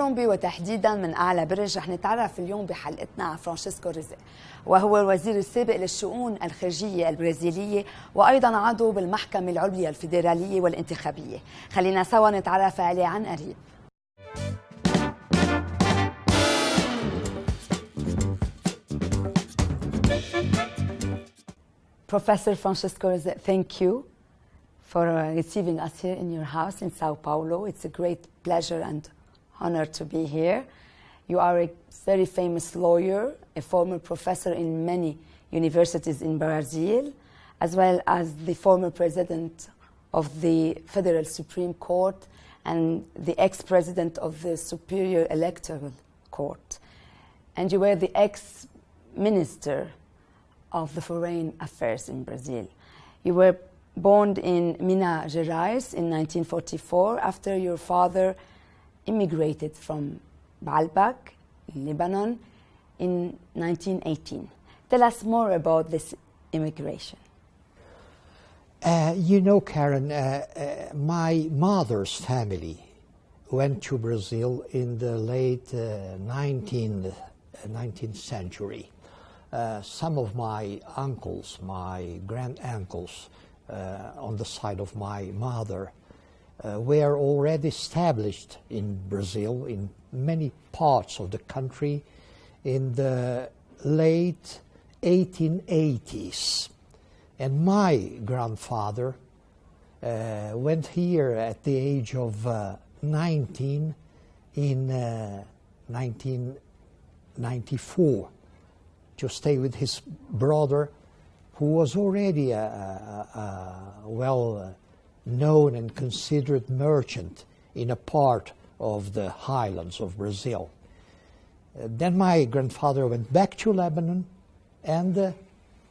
مورونبي وتحديدا من أعلى برج. رح نتعرف اليوم بحلقتنا على فرانشيسكو رزق، وهو الوزير السابق للشؤون الخارجية البرازيلية وأيضا عضو بالمحكمة العليا الفيدرالية والانتخابية. خلينا سوا نتعرف عليه عن قريب. Professor Francesco Rezek, thank you for receiving us here in your house in Sao Paulo. It's a great pleasure and honor to be here. You are a very famous lawyer, a former professor in many universities in Brazil, as well as the former president of the Federal Supreme Court and the ex-president of the Superior Electoral Court. And you were the ex-minister of the Foreign Affairs in Brazil. You were born in Minas Gerais in 1944 after your father immigrated from Baalbek, Lebanon, in 1918. Tell us more about this immigration. You know, Karen, my mother's family went to Brazil in the late 19th century. Some of my uncles, my granduncles, on the side of my mother, were already established in Brazil, in many parts of the country, in the late 1880s. And my grandfather went here at the age of 19 in 1994 to stay with his brother, who was already a well-known and considered merchant in a part of the highlands of Brazil. Then my grandfather went back to Lebanon and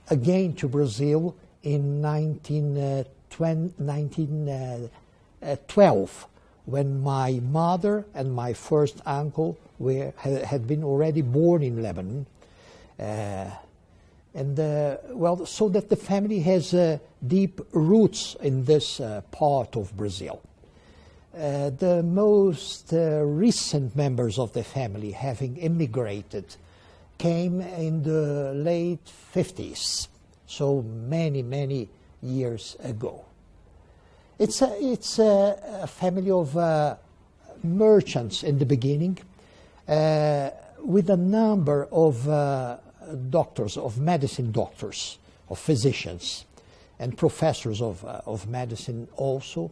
again to Brazil in 1912, when my mother and my first uncle had been already born in Lebanon. So that the family has deep roots in this part of Brazil. The most recent members of the family, having immigrated, came in the late 50s, so many years ago. It's a family of merchants in the beginning, with a number of doctors, of medicine doctors, of physicians, and professors of medicine also.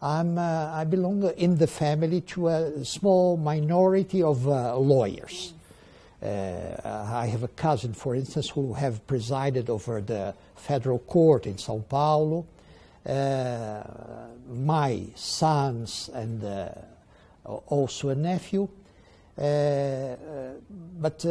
I belong in the family to a small minority of lawyers. I have a cousin, for instance, who have presided over the federal court in Sao Paulo. My sons and also a nephew. But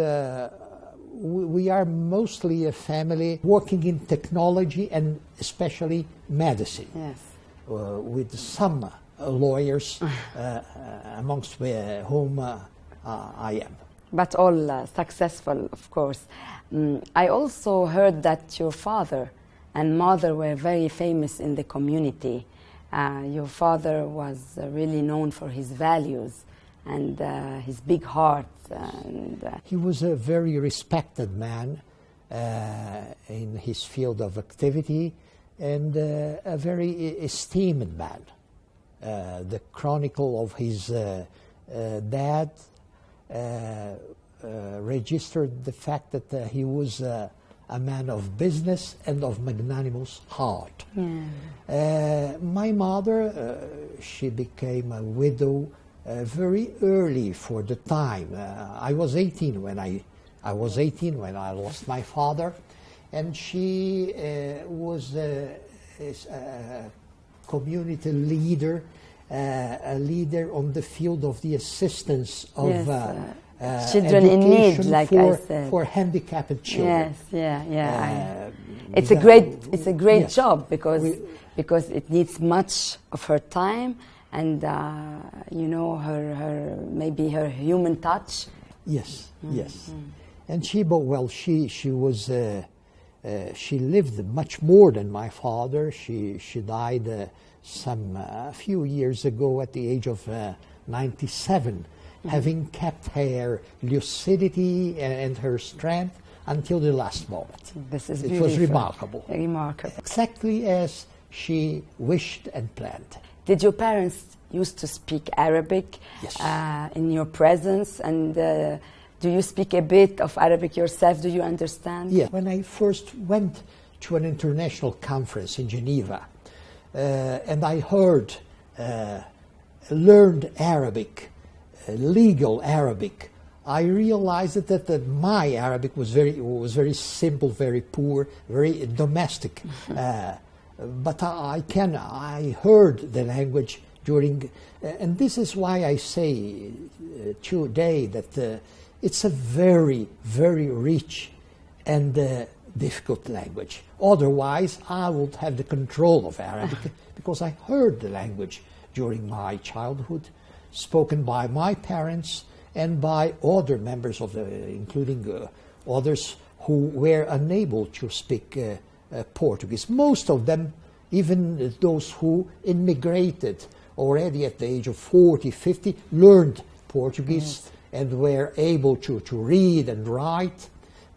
we are mostly a family working in technology and especially medicine. Yes. With some lawyers amongst whom I am. But all successful, of course. I also heard that your father and mother were very famous in the community. Your father was really known for his values and his big heart. He was a very respected man in his field of activity and a very esteemed man. The chronicle of his dad registered the fact that he was a man of business and of magnanimous heart. Yeah. My mother, she became a widow very early for the time. I was 18 when I lost my father, and she was a community leader, a leader on the field of the assistance of children in need, like I said, for handicapped children. Yes, it's a great yes. job because it needs much of her time. And you know, maybe her human touch. Yes, yes. And she lived much more than my father. She died a few years ago at the age of 97, having kept her lucidity and her strength until the last moment. This is It was remarkable. Remarkable. Exactly as she wished and planned. Did your parents used to speak Arabic? Yes. In your presence? And do you speak a bit of Arabic yourself? Do you understand? Yeah. When I first went to an international conference in Geneva, and I heard learned Arabic, legal Arabic, I realized that my Arabic was very simple, very poor, very domestic. But I heard the language during, and this is why I say today that it's a very, very rich and difficult language. Otherwise, I would have the control of Arabic because I heard the language during my childhood, spoken by my parents and by other members of including others who were unable to speak Portuguese. Most of them, even those who immigrated already at the age of 40, 50, learned Portuguese and were able to read and write.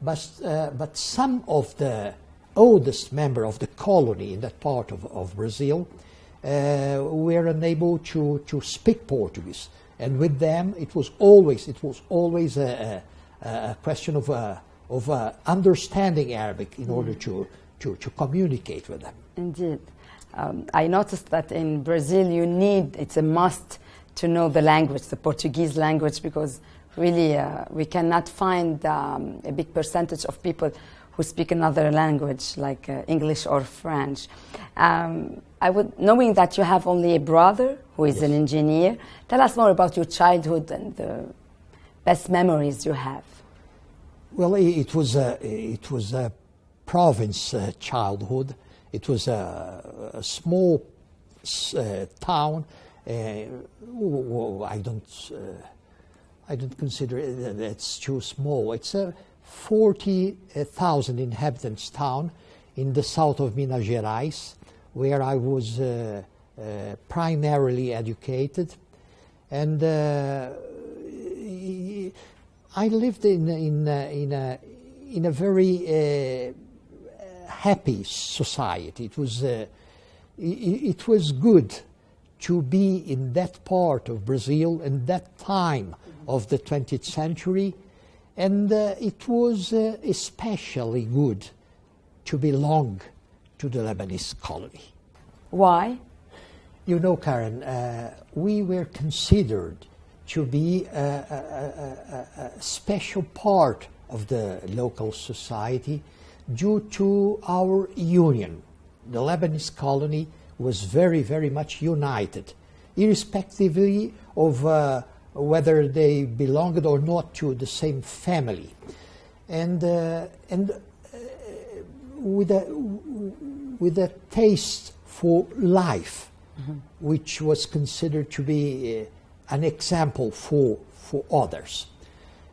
But some of the oldest members of the colony in that part of Brazil were unable to speak Portuguese. And with them, it was always a question of understanding Arabic in order to communicate with them. Indeed. I noticed that in Brazil it's a must to know the language, the Portuguese language, because really we cannot find a big percentage of people who speak another language like English or French. Knowing that you have only a brother who is an engineer, tell us more about your childhood and the best memories you have. Well, it was a province childhood. It was a small town. I don't consider it's too small. It's a 40,000 inhabitants town in the south of Minas Gerais, where I was primarily educated, and I lived in a very happy society. It was good to be in that part of Brazil in that time of the 20th century, and it was especially good to belong to the Lebanese colony. Why? You know, Karen, we were considered to be a special part of the local society due to our union. The Lebanese colony was very, very much united, irrespectively of whether they belonged or not to the same family. And with a taste for life, which was considered to be an example for others.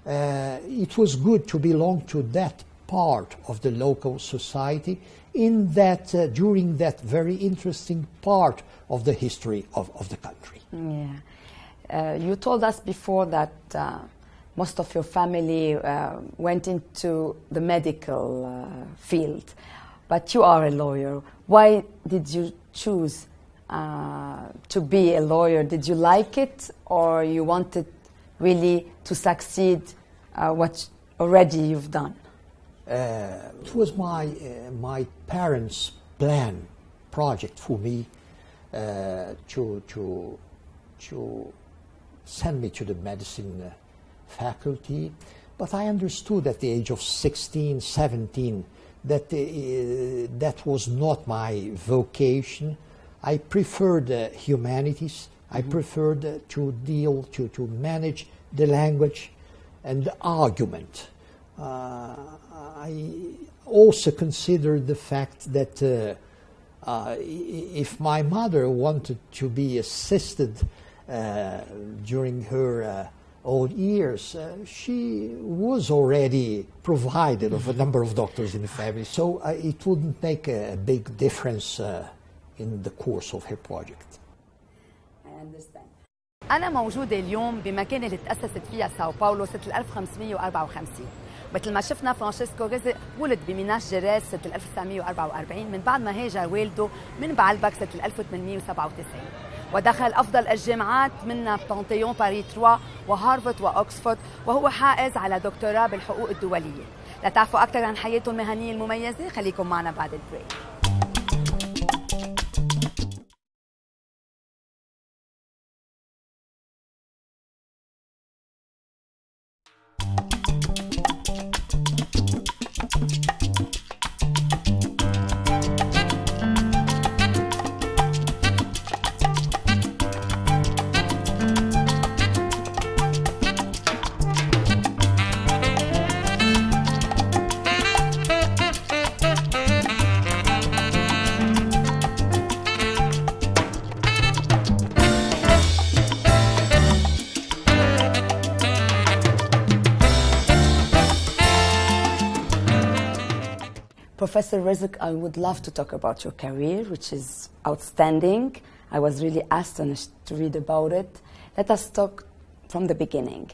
It was good to belong to that part of the local society in that during that very interesting part of the history of the country. Yeah. You told us before that most of your family went into the medical field, but you are a lawyer. Why did you choose to be a lawyer? Did you like it, or you wanted really to succeed what already you've done? It was my parents' project for me to send me to the medicine faculty, but I understood at the age of 16, 17 that that was not my vocation. I preferred humanities. I preferred to manage the language and the argument. I also considered the fact that if my mother wanted to be assisted during her old years, she was already provided of a number of doctors in the family, so it wouldn't make a big difference in the course of her project. I understand. أنا موجودة اليوم بمكان اللي تأسست فيها ساو باولو سنة 1554. مثل ما شفنا فرانشيسكو رزق ولد بميناس جيراز سنة 1944 من بعد ما هاجر والده من بعلبك سنة 1897، ودخل أفضل الجامعات منها بانتيون باريس 3 وهارفارد وأكسفورد، وهو حائز على دكتوراه بالحقوق الدولية. لتعرفوا أكثر عن حياته المهنية المميزة خليكم معنا بعد البريك. Professor Rezek, I would love to talk about your career, which is outstanding. I was really astonished to read about it. Let us talk from the beginning.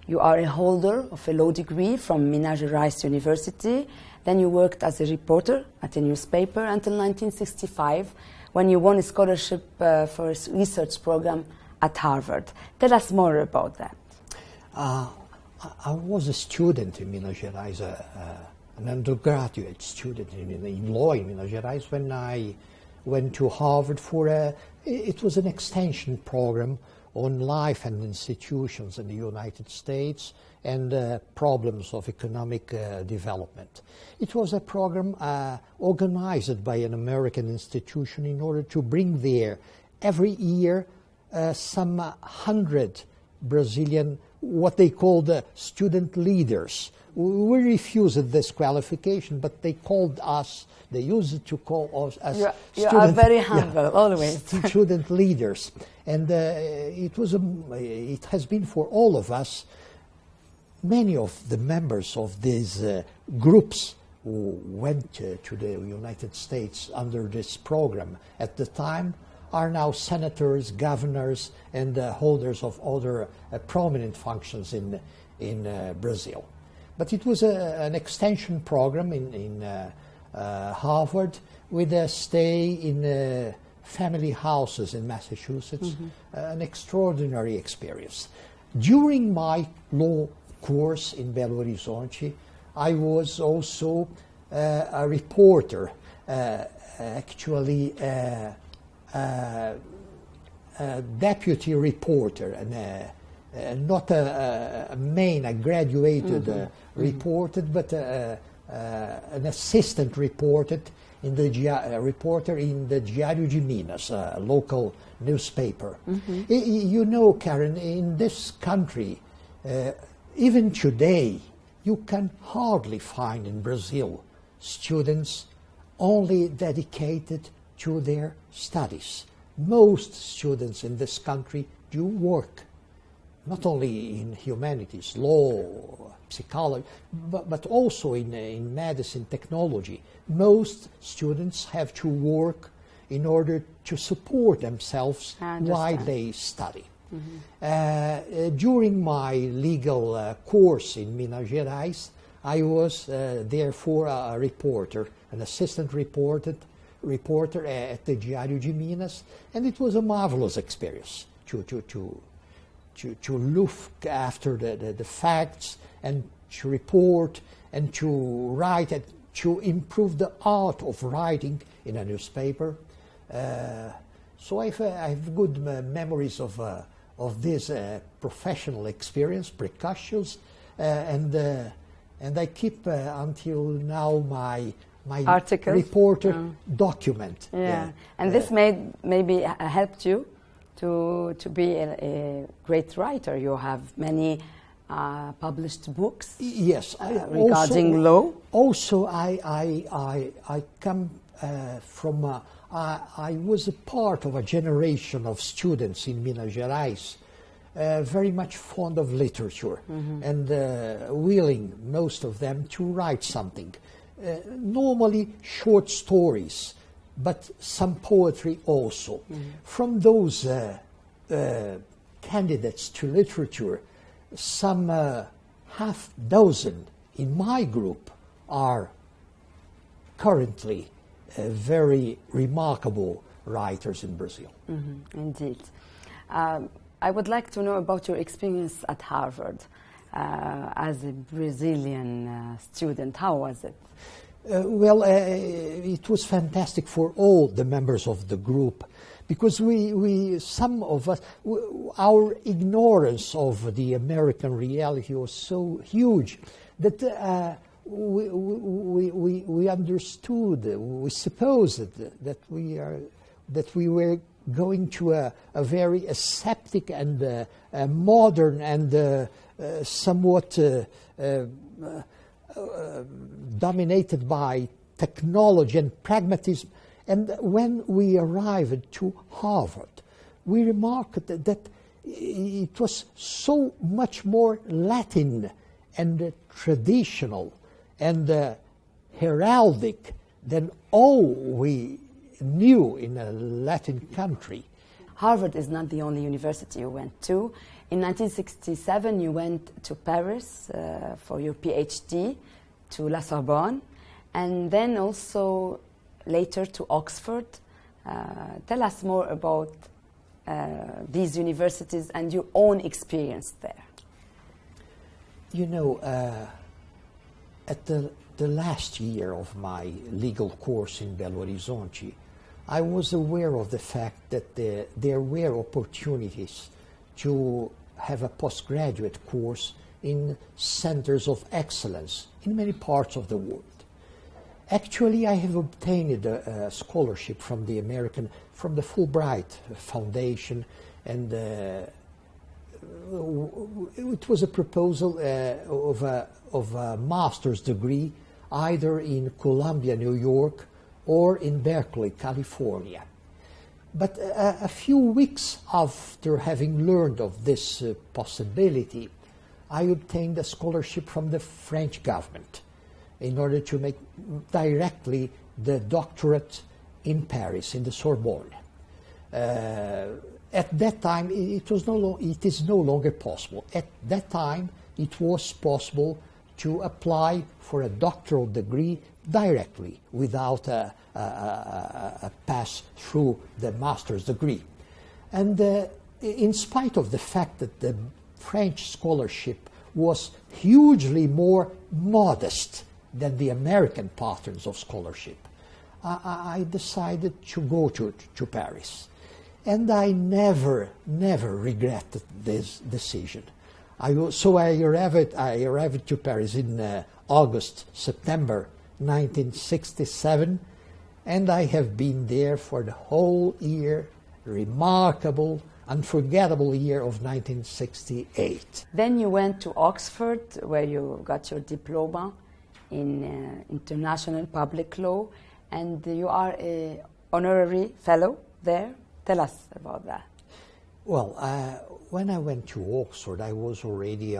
You are a holder of a law degree from Minas Gerais University. Then you worked as a reporter at a newspaper until 1965, when you won a scholarship for a research program at Harvard. Tell us more about that. I was a student in Minas Gerais, an undergraduate student in law in Minas Gerais when I went to Harvard for it was an extension program on life and institutions in the United States and problems of economic development. It was a program organized by an American institution in order to bring there every year some 100 Brazilian, what they called student leaders. We refused this qualification, but they called us, they used to call us as you are very humble, always. Student leaders. And it has been for all of us. Many of the members of these groups who went to the United States under this program at the time are now senators, governors, and holders of other prominent functions in Brazil. But it was an extension program in Harvard with a stay in family houses in Massachusetts, an extraordinary experience. During my law course in Belo Horizonte, I was also a reporter, actually a deputy reporter, and not a graduated reporter, but an assistant reporter in the Diário de Minas, a local newspaper. You know, Karen, in this country, even today, you can hardly find in Brazil students only dedicated to their studies. Most students in this country do work, not only in humanities, law, psychology, but also in medicine, technology. Most students have to work in order to support themselves while they study. During my legal course in Minas Gerais, I was therefore a reporter, an assistant reporter at the Diário de Minas, and it was a marvelous experience to look after the facts and to report and to write and to improve the art of writing in a newspaper. So I have good memories of this professional experience, precocious, and I keep until now my articles, reporter document. And this maybe helped you to be a great writer. You have many published books. Yes, regarding law. Also, I come from. I was a part of a generation of students in Minas Gerais, very much fond of literature and willing, most of them, to write something. Normally short stories, but some poetry also. From those candidates to literature, some half dozen in my group are currently very remarkable writers in Brazil. Indeed. I would like to know about your experience at Harvard as a Brazilian student. How was it? Well, it was fantastic for all the members of the group, because some of us, our ignorance of the American reality was so huge that we understood, we supposed that we were going to a very aseptic and modern and somewhat dominated by technology and pragmatism. And when we arrived to Harvard, we remarked that it was so much more Latin and traditional and heraldic than all we knew in a Latin country. Harvard is not the only university you went to. In 1967, you went to Paris for your PhD, to La Sorbonne, and then also later to Oxford. Tell us more about these universities and your own experience there. You know, at the last year of my legal course in Belo Horizonte, I was aware of the fact that there were opportunities to have a postgraduate course in centers of excellence in many parts of the world. Actually, I have obtained a scholarship from the Fulbright Foundation, and it was a proposal of a master's degree either in Columbia, New York, or in Berkeley, California. But a few weeks after having learned of this possibility, I obtained a scholarship from the French government in order to make directly the doctorate in Paris, in the Sorbonne. At that time, it is no longer possible. At that time, it was possible to apply for a doctoral degree directly without a pass through the master's degree. And in spite of the fact that the French scholarship was hugely more modest than the American patterns of scholarship, I decided to go to Paris. And I never regretted this decision. So I arrived to Paris in September 1967, and I have been there for the whole year, remarkable, unforgettable year of 1968. Then you went to Oxford, where you got your diploma in international public law, and you are an honorary fellow there. Tell us about that. Well, when I went to Oxford, I was already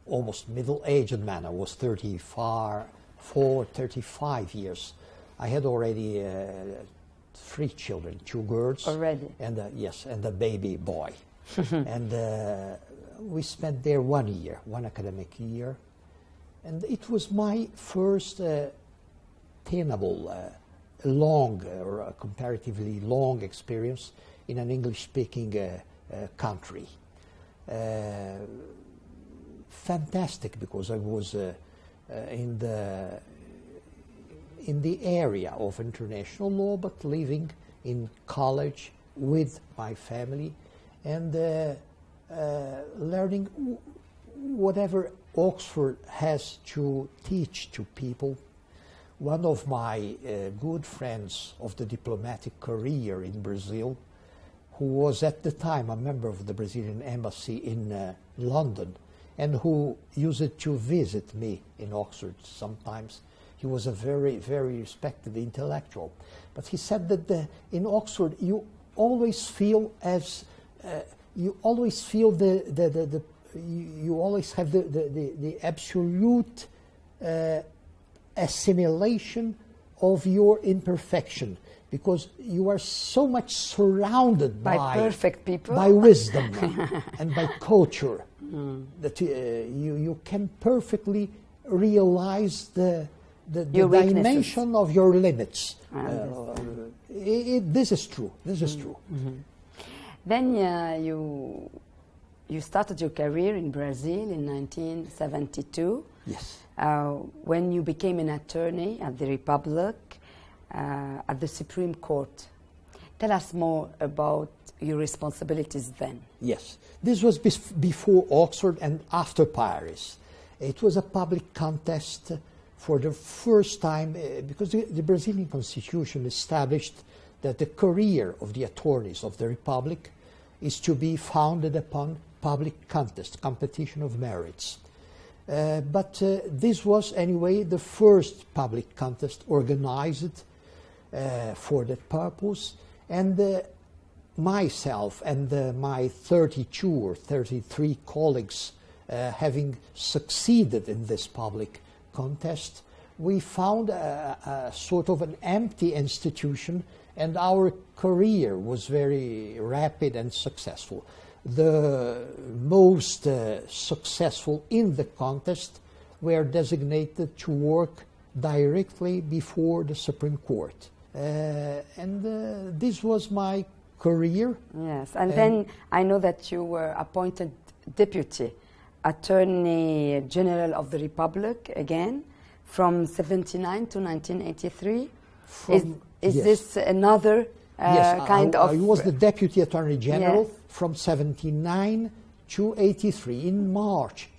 almost middle-aged man. I was 35 years. I had already 3 children, 2 girls. Already? And yes, and a baby boy. And we spent there 1 year, 1 academic year. And it was my first tenable, comparatively long experience in an English-speaking country. Fantastic, because I was in the area of international law, but living in college with my family and learning whatever Oxford has to teach to people. One of my good friends of the diplomatic career in Brazil, who was at the time a member of the Brazilian embassy in London, and who used to visit me in Oxford sometimes. He was a very, very respected intellectual. But he said that in Oxford you always feel you always have the absolute assimilation of your imperfection, because you are so much surrounded by perfect people, by wisdom and by culture, that you can perfectly realize the dimension of your limits. This is true. This is true. Then you started your career in Brazil in 1972. Yes. When you became an attorney at the Republic, at the Supreme Court. Tell us more about your responsibilities then. Yes. This was before Oxford and after Paris. It was a public contest for the first time, because the Brazilian Constitution established that the career of the attorneys of the Republic is to be founded upon public contest, competition of merits. But this was anyway the first public contest organized for that purpose, and myself and my 32 or 33 colleagues having succeeded in this public contest, we found a sort of an empty institution, and our career was very rapid and successful. The most successful in the contest were designated to work directly before the Supreme Court. And this was my career. Yes, and then I know that you were appointed Deputy Attorney General of the Republic again from 1979 to 1983. Is yes. this another kind of... I was the Deputy Attorney General yes. from 1979 to 1983. In March,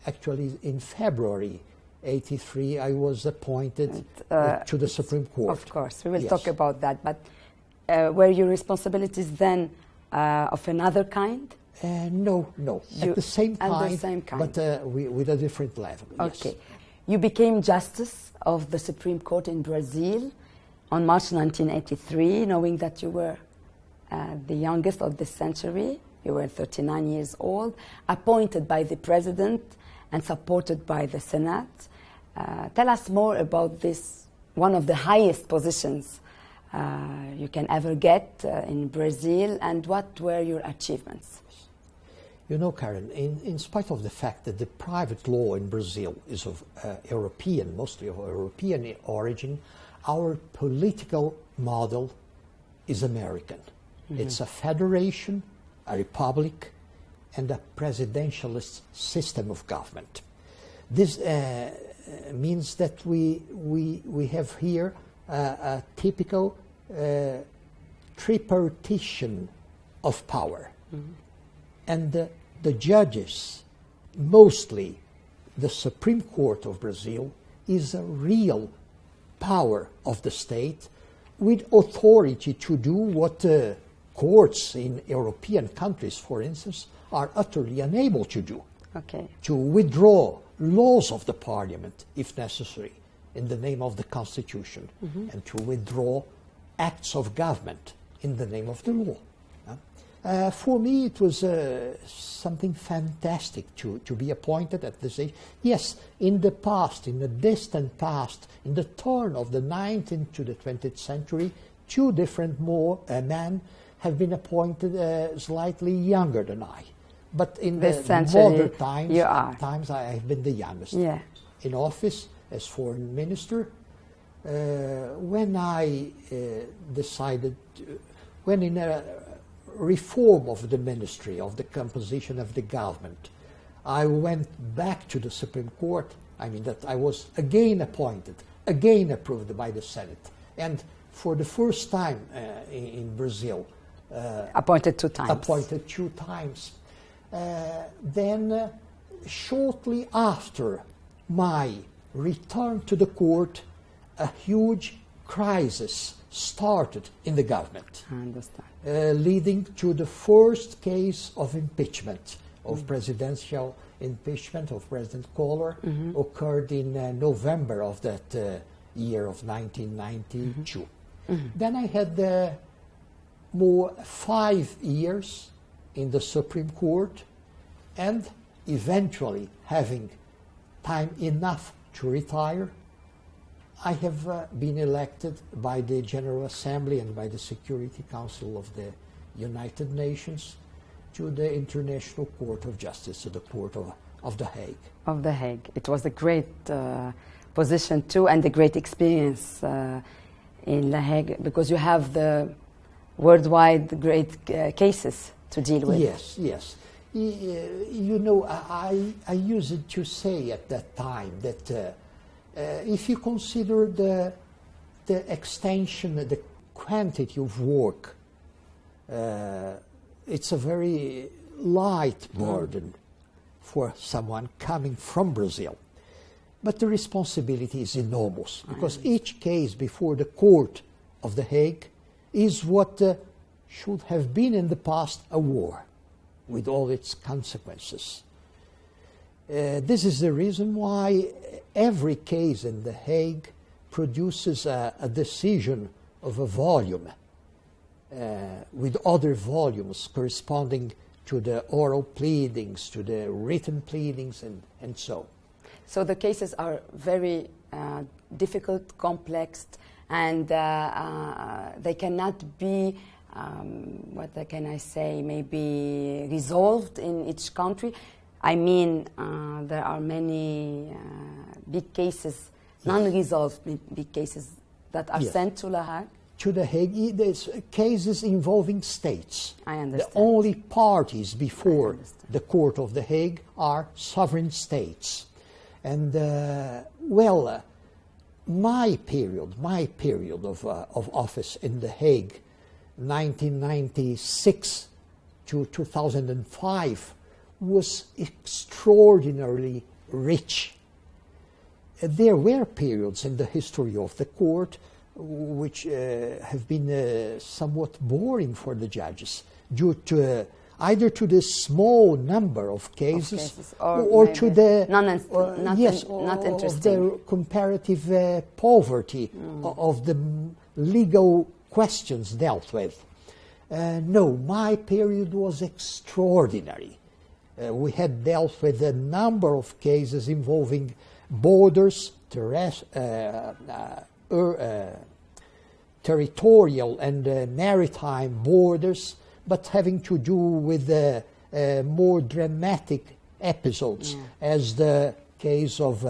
actually in February 1983, I was appointed to the Supreme Court. Of course, we will yes. talk about that. But were your responsibilities then of another kind? No. At the same kind. But with a different level. Okay. Yes. You became Justice of the Supreme Court in Brazil on March 1983, knowing that you were the youngest of this century. You were 39 years old, appointed by the President and supported by the Senate. Tell us more about this, one of the highest positions you can ever get in Brazil, and what were your achievements? You know, Karen, in spite of the fact that the private law in Brazil is of European, mostly of European origin, our political model is American. Mm-hmm. It's a federation, a republic, and a presidentialist system of government. This means that we have here a typical tripartition of power. Mm-hmm. And the judges, mostly the Supreme Court of Brazil, is a real power of the state with authority to do what courts in European countries, for instance, are utterly unable to do. Okay. To withdraw laws of the parliament, if necessary, in the name of the Constitution, mm-hmm. and to withdraw acts of government in the name of the law. For me, it was something fantastic to be appointed at this age. Yes, in the past, in the distant past, in the turn of the 19th to the 20th century, two different men have been appointed slightly younger than I. But in this the modern times, I have been the youngest. Yeah. In office as foreign minister, when I decided, when in a reform of the ministry, of the composition of the government, I went back to the Supreme Court. I mean that I was again appointed, again approved by the Senate, and for the first time in Brazil, appointed two times. Appointed two times. Then, shortly after my return to the court, a huge crisis started in the government. I understand. Leading to the first case of impeachment, of presidential impeachment of President Collor, mm-hmm. occurred in November of that year of 1992. Mm-hmm. Mm-hmm. Then I had more 5 years in the Supreme Court, and eventually having time enough to retire, I have been elected by the General Assembly and by the Security Council of the United Nations to the International Court of Justice, to the Court of The Hague. Of The Hague. It was a great position too, and a great experience in The Hague, because you have the worldwide great cases to deal with. Yes, yes. You know, I used to say at that time that if you consider the extension, the quantity of work, it's a very light burden for someone coming from Brazil. But the responsibility is enormous, because each case before the Court of The Hague is what should have been in the past a war, with all its consequences. This is the reason why every case in The Hague produces a decision of a volume, with other volumes corresponding to the oral pleadings, to the written pleadings, and so. So the cases are very difficult, complex, and they cannot be, what can I say, maybe resolved in each country. I mean, there are many big cases, non-resolved big cases that are sent to The Hague. To The Hague, there's cases involving states. I understand. The only parties before the Court of The Hague are sovereign states. And, my period of office in The Hague, 1996 to 2005, was extraordinarily rich. There were periods in the history of the court which have been somewhat boring for the judges, due to either to the small number of cases or to the not of the comparative poverty of the legal questions dealt with. No, my period was extraordinary. We had dealt with a number of cases involving borders, territorial and maritime borders, but having to do with more dramatic episodes, as the case of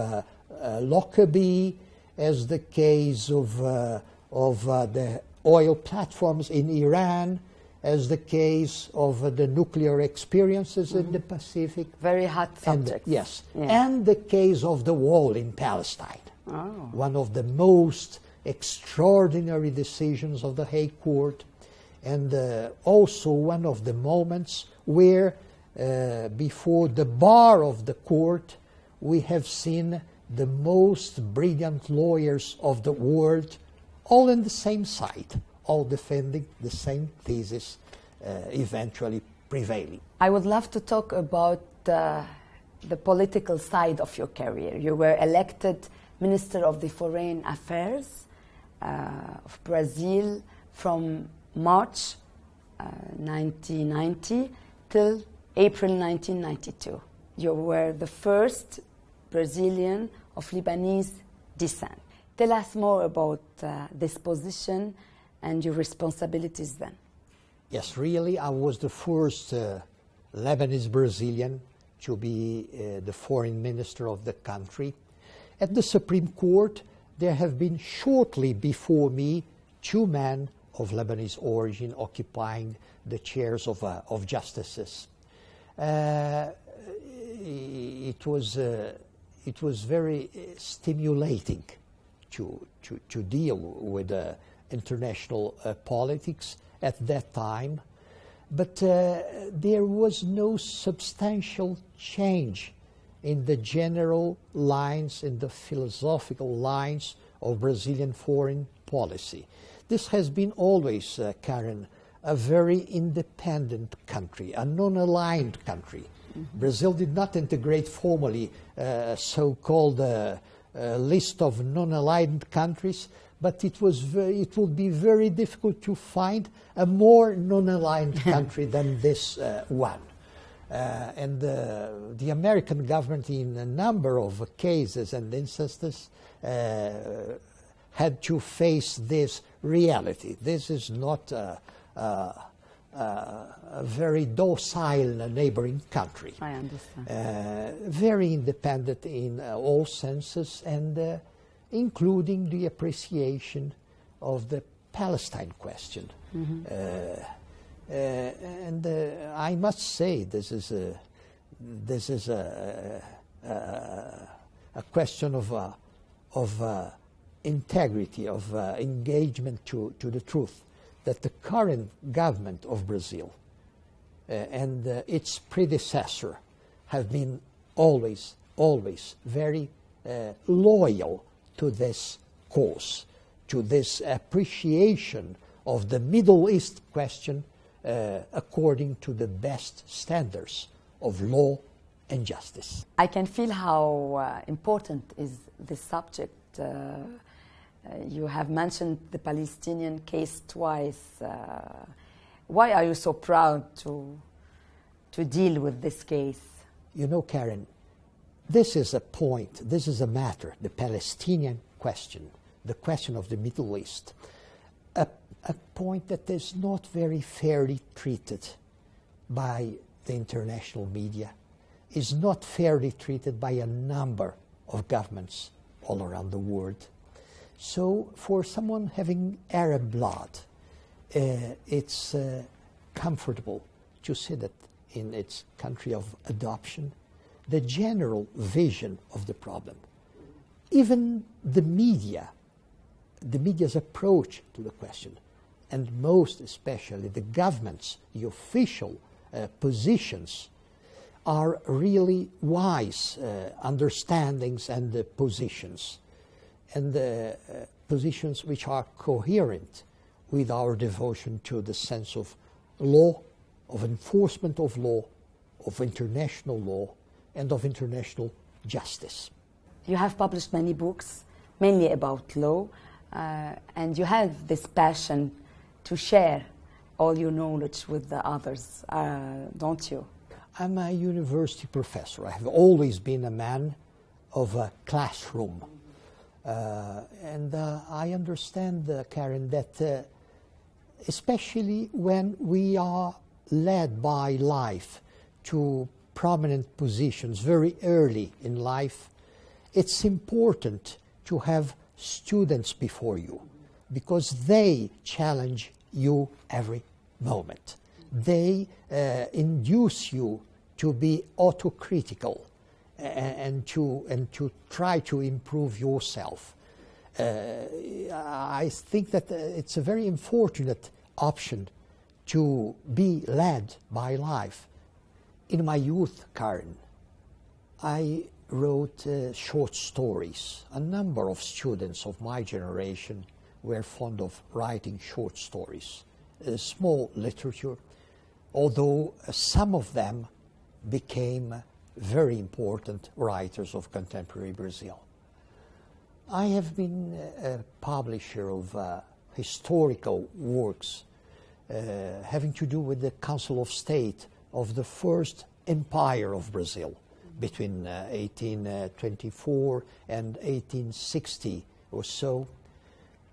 Lockerbie, as the case of the oil platforms in Iran, as the case of the nuclear experiences in the Pacific. Very hot subject. And the case of the wall in Palestine. One of the most extraordinary decisions of the Hague Court, and also one of the moments where, before the bar of the court, we have seen the most brilliant lawyers of the world, all on the same side, all defending the same thesis, eventually prevailing. I would love to talk about the political side of your career. You were elected Minister of the Foreign Affairs of Brazil from March 1990 till April 1992. You were the first Brazilian of Lebanese descent. Tell us more about this position and your responsibilities then. Yes, really, I was the first Lebanese Brazilian to be the foreign minister of the country. At the Supreme Court, there have been shortly before me 2 men of Lebanese origin occupying the chairs of justices. It was very stimulating to deal with international politics at that time, but there was no substantial change in the general lines, in the philosophical lines of Brazilian foreign policy. This has been always, Karen, a very independent country, a non-aligned country. Brazil did not integrate formally so-called list of non-aligned countries, but it would be very difficult to find a more non-aligned country than this one. And the American government, in a number of cases and instances, had to face this reality. This is not a very docile neighboring country. I understand. Very independent in all senses, and including the appreciation of the Palestine question. And I must say, this is a question of integrity, of engagement to the truth, that the current government of Brazil and its predecessor have been always very loyal to this cause, to this appreciation of the Middle East question according to the best standards of law and justice. I can feel how important is this subject. You have mentioned the Palestinian case twice. Why are you so proud to deal with this case? You know, Karen, this is a point, this is a matter, the Palestinian question, the question of the Middle East, a point that is not very fairly treated by the international media, is not fairly treated by a number of governments all around the world. So for someone having Arab blood, it's comfortable to see that in its country of adoption, the general vision of the problem, even the media's approach to the question, and most especially the government's, the official positions, are really wise understandings and positions, and positions which are coherent with our devotion to the sense of law, of enforcement of law, of international law, and of international justice. You have published many books, mainly about law, and you have this passion to share all your knowledge with the others, don't you? I'm a university professor. I have always been a man of a classroom. And I understand, Karen, that especially when we are led by life to prominent positions very early in life, it's important to have students before you, because they challenge you every moment. They induce you to be autocritical and to try to improve yourself. I think that it's a very unfortunate option to be led by life. In my youth, Karen, I wrote short stories. A number of students of my generation were fond of writing short stories, small literature, although some of them became very important writers of contemporary Brazil. I have been a publisher of historical works having to do with the Council of State of the first empire of Brazil between 1824 and 1860 or so.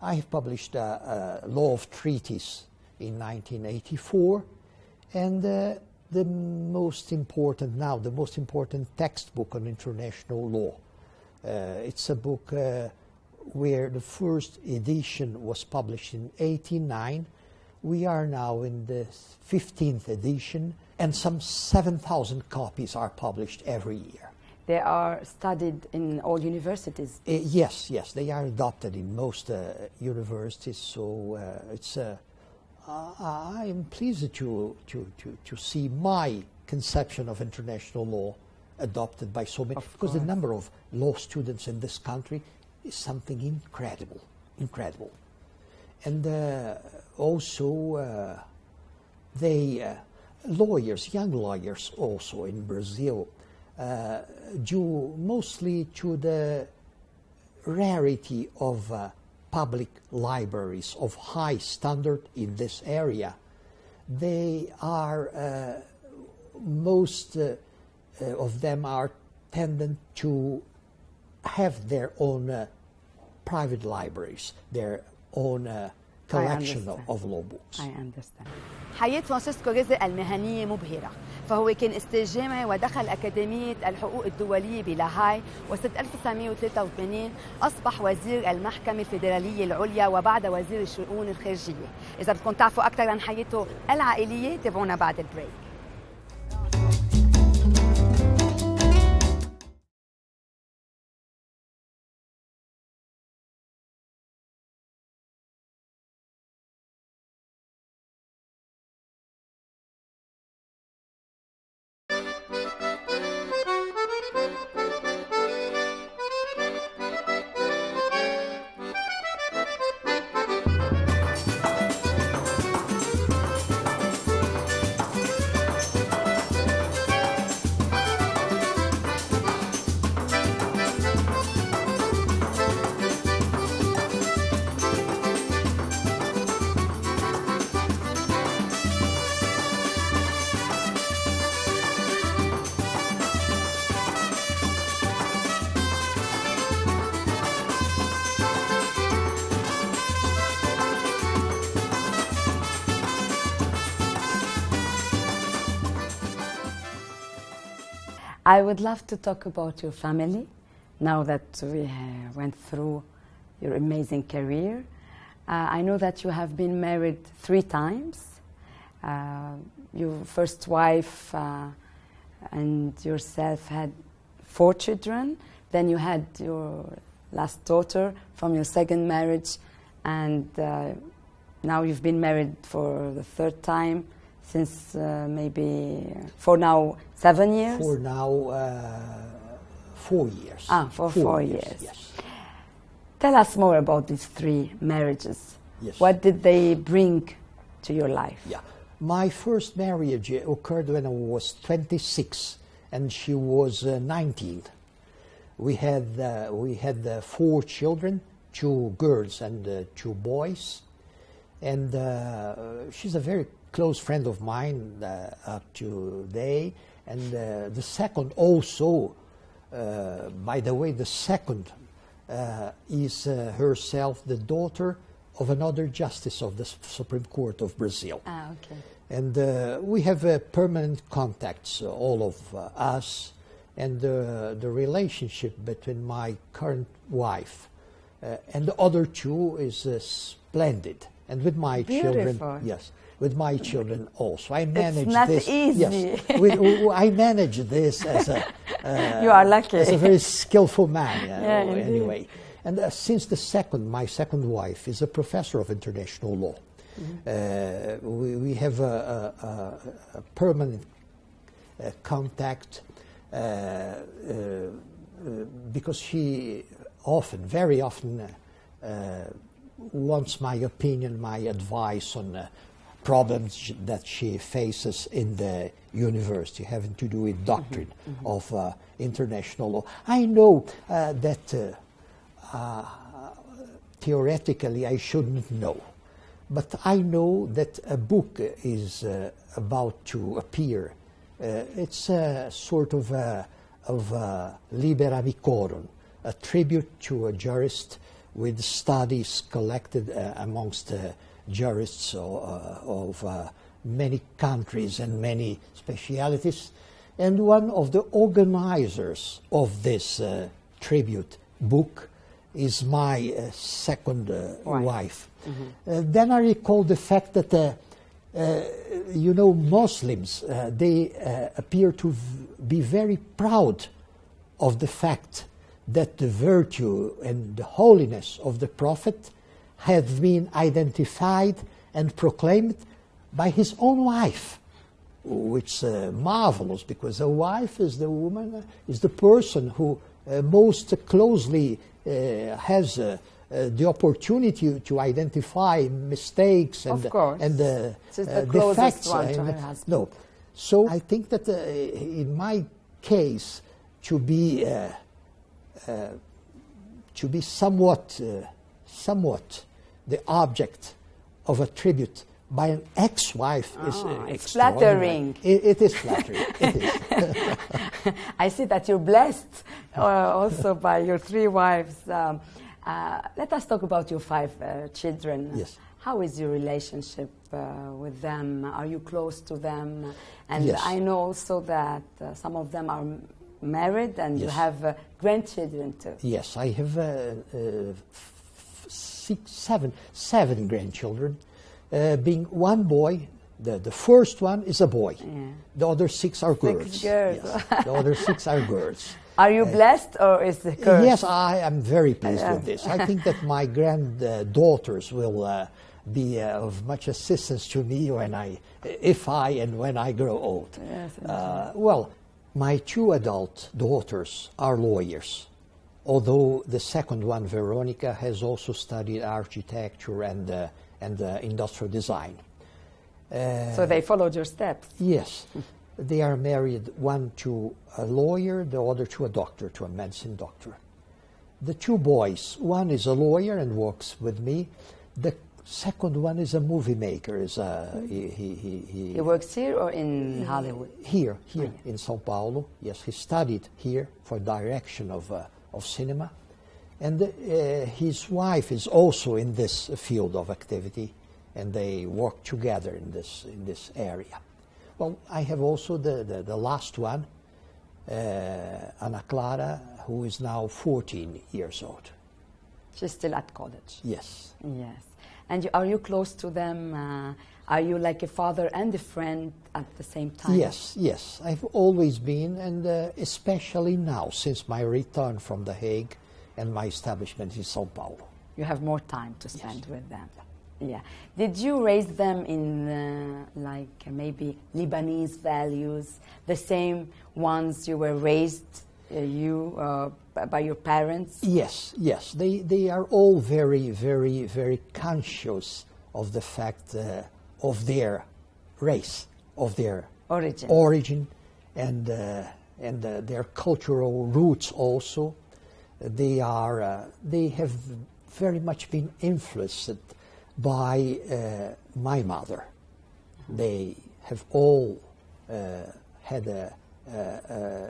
I have published a law of treaties in 1984, and the most important textbook on international law. It's a book where the first edition was published in 1889. We are now in the 15th edition, and some 7,000 copies are published every year. They are studied in all universities? Yes, they are adopted in most universities, so I am pleased to see my conception of international law adopted by so many, because the number of law students in this country is something incredible. And also young lawyers also in Brazil, due mostly to the rarity of public libraries of high standard in this area. They are, most of them are tendent to have their own private libraries, their own collection of law books. I understand. حياة فرانشيسكو رزق المهنية مبهرة، فهو كان أستاذ جامعي ودخل أكاديمية الحقوق الدولية بلاهاي، وسنة 1983 أصبح وزير المحكمة الفيدرالية العليا وبعد وزير الشؤون الخارجية. إذا بدكم تعرفوا أكثر عن حياته العائلية تابعونا بعد البريك. I would love to talk about your family now that we went through your amazing career. I know that you have been married 3 times. Your first wife and yourself had 4 children. Then you had your last daughter from your second marriage, and now you've been married for the 3rd time since maybe for now 7 years? For now 4 years. For 4 years. Yes. Tell us more about these 3 marriages. Yes. What did they bring to your life? Yeah. My first marriage occurred when I was 26 and she was 19. We had 4 children, 2 girls and 2 boys. And she's a very close friend of mine up to today. And the second also, by the way, the second is herself the daughter of another justice of the Supreme Court of Brazil. Okay. And we have permanent contacts, all of us, and the relationship between my current wife and the other 2 is splendid. And with my children, yes, with my children also. I manage it's not this. Easy. Yes, I manage this as a. You are lucky. As a very skillful man. Yeah, anyway, and since my second wife is a professor of international law, we have a permanent contact because she very often wants my opinion, my advice on problems that she faces in the university having to do with doctrine of international law. I know that theoretically I shouldn't know, but I know that a book is about to appear. It's a sort of Libera Vicorum, a tribute to a jurist with studies collected amongst jurists of many countries and many specialities. And one of the organizers of this tribute book is my second wife. Then I recall the fact that, Muslims, they appear to be very proud of the fact that the virtue and the holiness of the Prophet have been identified and proclaimed by his own wife, which is marvelous, because a wife is the woman, is the person who most closely has the opportunity to identify mistakes and the defects. One to her husband. No, so I think that in my case, to be somewhat the object of a tribute by an ex-wife is it's flattering. It is flattering. It is. I see that you're blessed also by your 3 wives. Let us talk about your 5 children. Yes. How is your relationship with them? Are you close to them? And Yes. I know also that some of them are married and you Yes. have grandchildren too. Yes, I have 7 grandchildren, being one boy. The first one is a boy. Yeah. The other 6 are girls. 6 girls. Yes. The other 6 are girls. Are you blessed or is the curse? Yes, I am very pleased with this. I think that my granddaughters will be of much assistance to me when I grow old. Yes, Well, my 2 adult daughters are lawyers, although the second one, Veronica, has also studied architecture and industrial design. So they followed your steps. Yes. They are married, one to a lawyer, the other to a doctor, to a medicine doctor. The 2 boys, one is a lawyer and works with me. The second one is a movie maker. He works here or in Hollywood? Here in São Paulo. Yes, he studied here for direction of cinema. And his wife is also in this field of activity, and they work together in this area. Well, I have also the last one, Ana Clara, who is now 14 years old. She's still at college. Yes. Yes. And are you close to them? Are you like a father and a friend at the same time? Yes. I've always been, and especially now, since my return from The Hague and my establishment in São Paulo. You have more time to spend with them. Yeah. Did you raise them in maybe Lebanese values, the same ones you were raised by your parents? Yes. They are all very, very, very conscious of the fact of their race, of their origin, and their cultural roots also. They have very much been influenced by my mother. They have all had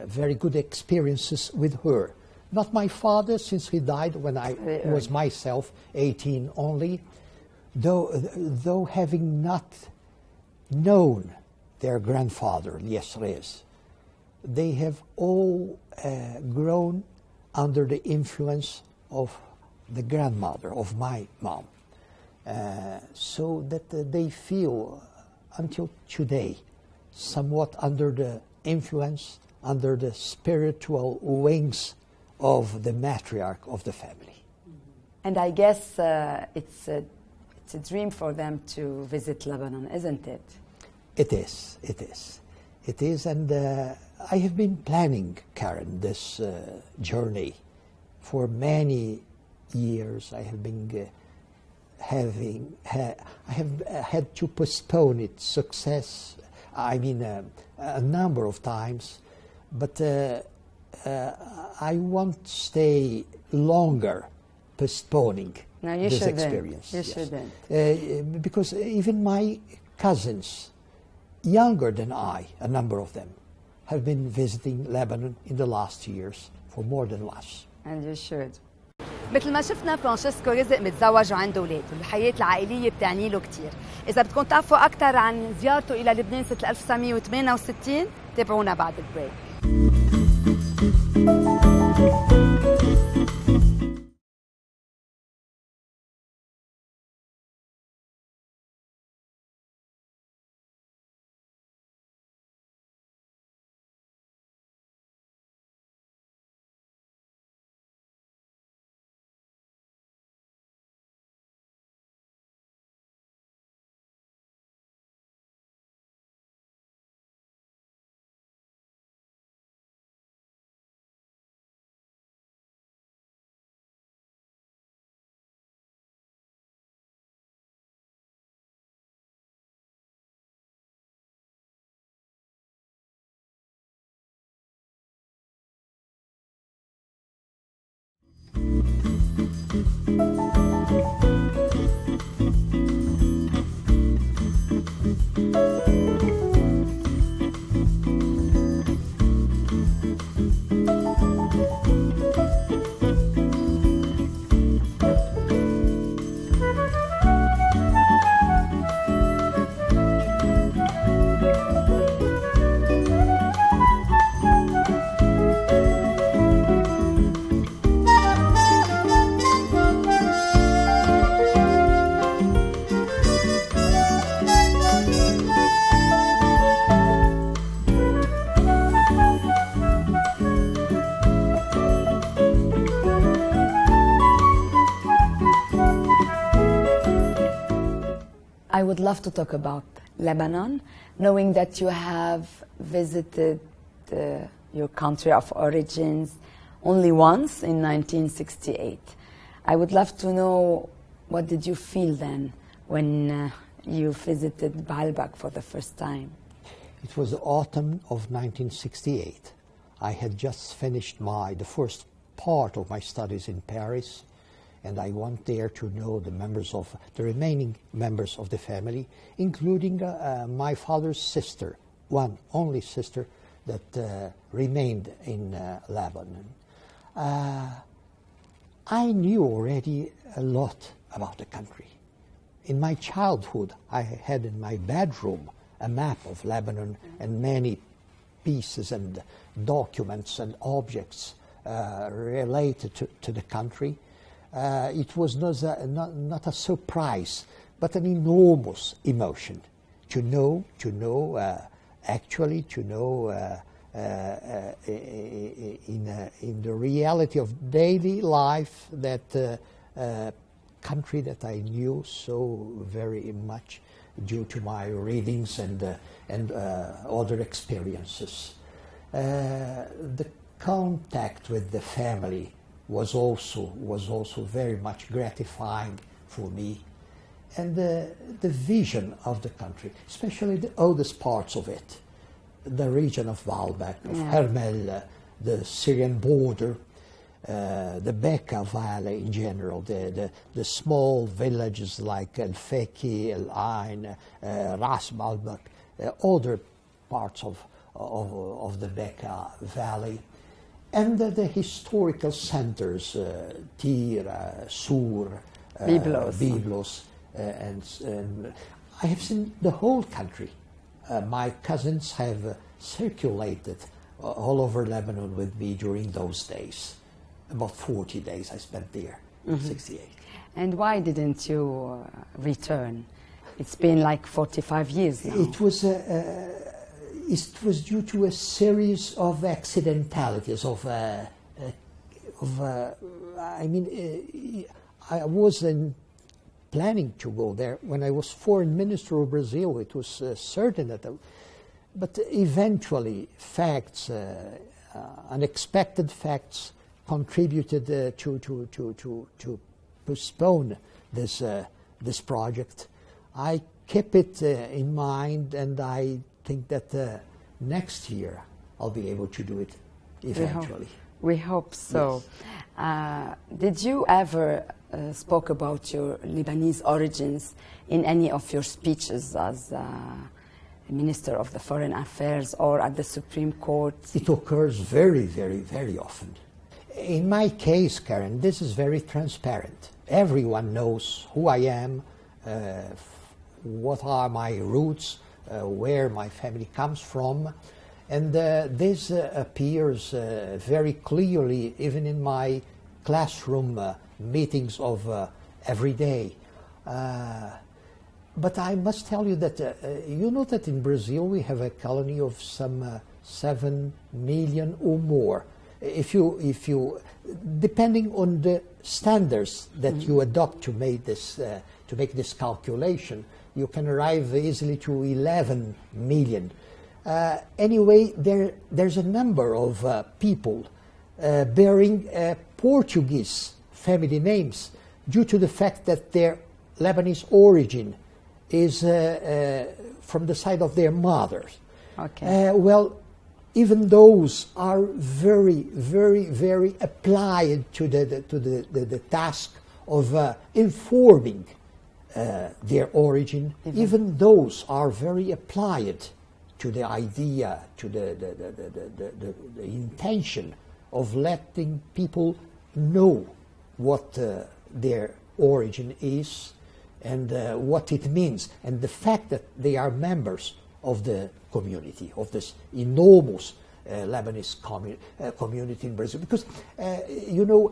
very good experiences with her. Not my father, since he died when I was myself 18 only, though having not known their grandfather, Elias Reyes, they have all grown under the influence of the grandmother, of my mom. So that they feel, until today, somewhat under the influence, under the spiritual wings of the matriarch of the family. And I guess it's a dream for them to visit Lebanon, isn't it? It is, and I have been planning, Karen, this journey for many years. I have been I have had to postpone its success, a number of times, but I won't stay longer postponing this experience. You shouldn't. Because even my cousins, younger than I, a number of them, have been visiting Lebanon in the last years for more than once. And you should. مثل ما شفنا فرانشيسكو رزق متزوج وعنده اولاد والحياه العائليه بتعني له كثير. اذا بدكم تعرفوا اكثر عن زيارته الى لبنان سنه 1968 تابعونا بعد البريك. I would love to talk about Lebanon, knowing that you have visited your country of origins only once in 1968. I would love to know, what did you feel then when you visited Baalbek for the first time? It was the autumn of 1968. I had just finished the first part of my studies in Paris, and I went there to know the remaining members of the family, including my father's sister, one only sister that remained in Lebanon. I knew already a lot about the country. In my childhood, I had in my bedroom a map of Lebanon and many pieces and documents and objects related to the country. It was not a surprise, but an enormous emotion to know in the reality of daily life that country that I knew so very much due to my readings and other experiences. The contact with the family was also very much gratifying for me, and the vision of the country, especially the oldest parts of it, the region of Baalbek, of Hermel, the Syrian border, the Bekaa Valley in general, the small villages like El Feki, El Ain, Ras Baalbek, other parts of the Bekaa Valley, and the historical centers, Tir, Sur, Byblos, and I have seen the whole country. My cousins have circulated all over Lebanon with me during those days. About 40 days I spent there, 68. And why didn't you return? It's been like 45 years now. It was due to a series of accidentalities, I wasn't planning to go there. When I was foreign minister of Brazil, it was certain that, but eventually facts, unexpected facts, contributed to postpone this project. I kept it in mind, and I think that next year I'll be able to do it eventually. We hope so. Yes. Did you ever spoke about your Lebanese origins in any of your speeches as Minister of the Foreign Affairs or at the Supreme Court? It occurs very, very, very often. In my case, Karen, this is very transparent. Everyone knows who I am, what are my roots, where my family comes from, and this appears very clearly even in my classroom meetings of every day. But I must tell you that you know that in Brazil we have a colony of some 7 million or more. If you depending on the standards that you adopt to make this calculation, you can arrive easily to 11 million. Anyway, there's a number of people bearing Portuguese family names due to the fact that their Lebanese origin is from the side of their mothers. Okay. Well, even those are very, very, very applied to the task of informing their origin. Even those are very applied to the idea, to the intention of letting people know what their origin is and what it means, and the fact that they are members of the community, of this enormous Lebanese community in Brazil. Because, you know,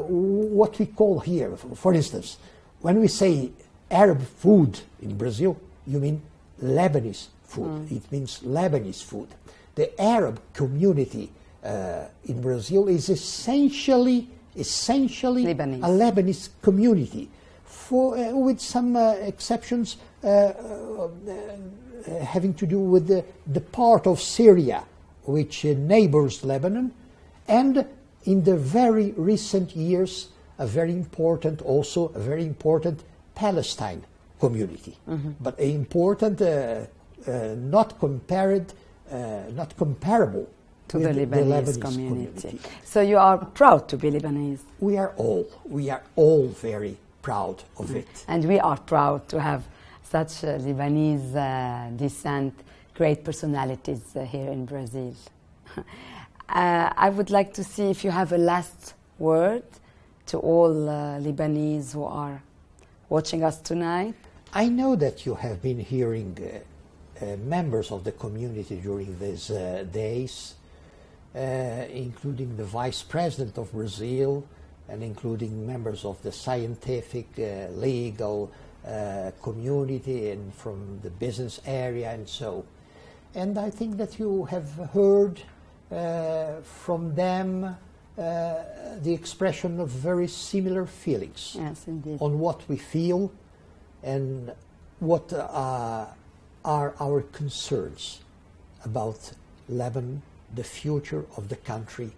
what we call here, for instance, when we say Arab food in Brazil, you mean Lebanese food. It means Lebanese food. The Arab community in Brazil is essentially Lebanese. a Lebanese community, with some exceptions having to do with the part of Syria which neighbors Lebanon, and in the very recent years a very important Palestine community, but important, not comparable to the Lebanese community. So you are proud to be Lebanese? We are all very proud of it. And we are proud to have such Lebanese descent, great personalities here in Brazil. I would like to see if you have a last word to all Lebanese who are watching us tonight. I know that you have been hearing members of the community during these days, including the Vice President of Brazil and including members of the scientific, legal community and from the business area and so. And I think that you have heard from them the expression of very similar feelings. Yes, indeed. On what we feel and what are our concerns about Lebanon, the future of the country,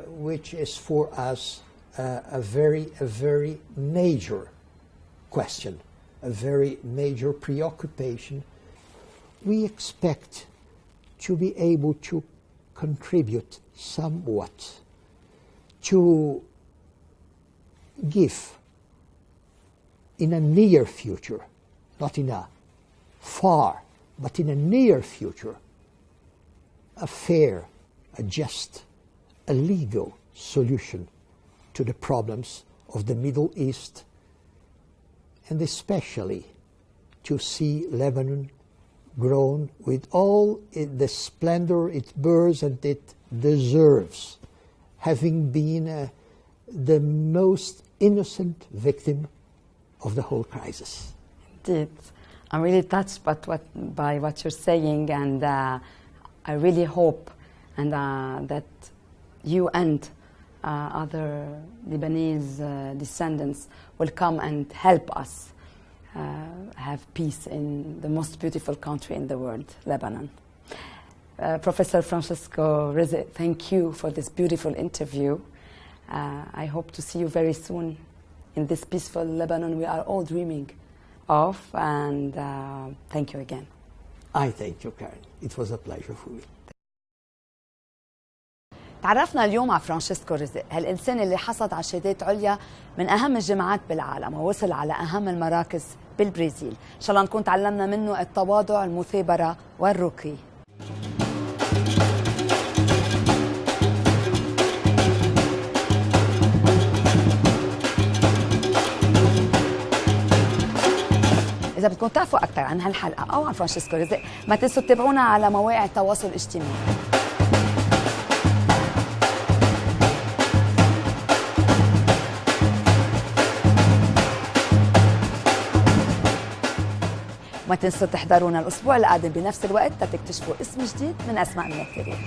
which is for us a very major question, a very major preoccupation. We expect to be able to contribute somewhat to give in a near future, not in a far, but in a near future, a fair, a just, a legal solution to the problems of the Middle East, and especially to see Lebanon grown with all the splendor it bears and it deserves, having been the most innocent victim of the whole crisis. Indeed. I'm really touched by what you're saying, and I really hope that you and other Lebanese descendants will come and help us have peace in the most beautiful country in the world, Lebanon. Professor Francesco Rezek, thank you for this beautiful interview. I hope to see you very soon in this peaceful Lebanon we are all dreaming of, and thank you again. I thank you, Karen. It was a pleasure for me. تعرفنا اليوم على فرانشيسكو رزق، هالإنسان اللي حصد على شهادات عليا من أهم الجامعات بالعالم ووصل على أهم المراكز بالبرازيل. إن شاء الله نكون تعلمنا منه التواضع، المثابرة والرقي. إذا بدكم تعرفوا أكثر عن هالحلقة أو عن فرانشيسكو رزق، ما تنسوا تتابعونا على مواقع التواصل الاجتماعي. ما تنسوا تحضرونا الأسبوع القادم بنفس الوقت تكتشفوا اسم جديد من أسماء من التاريخ.